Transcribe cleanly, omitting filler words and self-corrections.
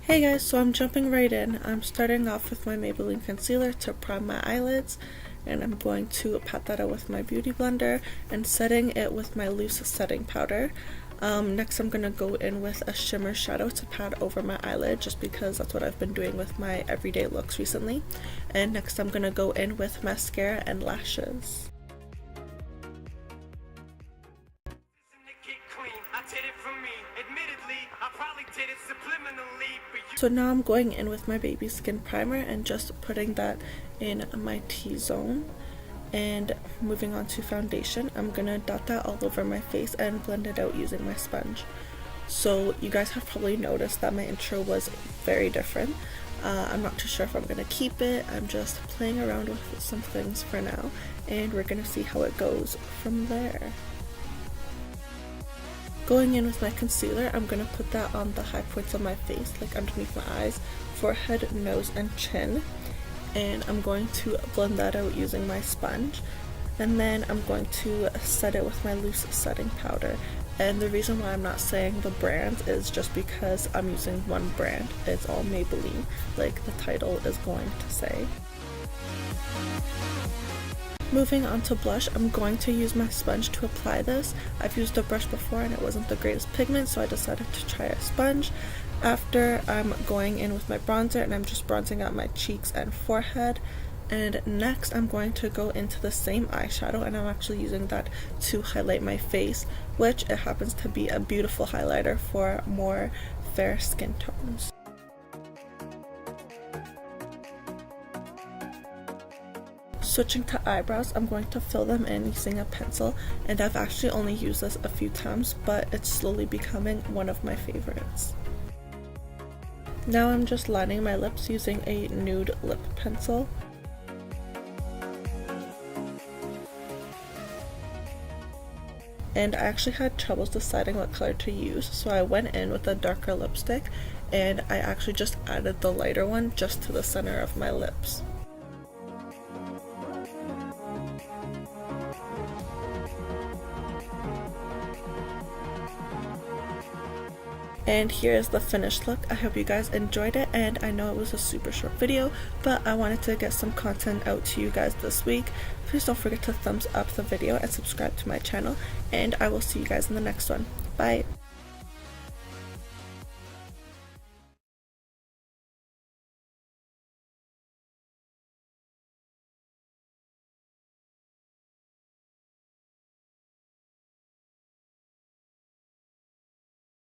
Hey guys, so I'm jumping right in. I'm starting off with my Maybelline concealer to prime my eyelids, and I'm going to pat that out with my beauty blender and setting it with my loose setting powder. Next I'm going to go in with a shimmer shadow to pat over my eyelid, just because that's what I've been doing with my everyday looks recently. And next I'm going to go in with mascara and lashes. So now I'm going in with my baby skin primer and just putting that in my T-zone. And moving on to foundation, I'm gonna dot that all over my face and blend it out using my sponge. So you guys have probably noticed that my intro was very different. I'm not too sure if I'm gonna keep it. I'm just playing around with some things for now, and we're gonna see how it goes from there. Going in with my concealer, I'm going to put that on the high points of my face, like underneath my eyes, forehead, nose, and chin. And I'm going to blend that out using my sponge. And then I'm going to set it with my loose setting powder. And the reason why I'm not saying the brand is just because I'm using one brand. It's all Maybelline, like the title is going to say. Moving on to blush, I'm going to use my sponge to apply this. I've used a brush before and it wasn't the greatest pigment, so I decided to try a sponge. After, I'm going in with my bronzer and I'm just bronzing out my cheeks and forehead. And next I'm going to go into the same eyeshadow, and I'm actually using that to highlight my face, which it happens to be a beautiful highlighter for more fair skin tones. Switching to eyebrows, I'm going to fill them in using a pencil, and I've actually only used this a few times, but it's slowly becoming one of my favorites. Now I'm just lining my lips using a nude lip pencil. And I actually had troubles deciding what color to use, so I went in with a darker lipstick, and I actually just added the lighter one just to the center of my lips. And here is the finished look. I hope you guys enjoyed it, and I know it was a super short video, but I wanted to get some content out to you guys this week. Please don't forget to thumbs up the video and subscribe to my channel, and I will see you guys in the next one. Bye!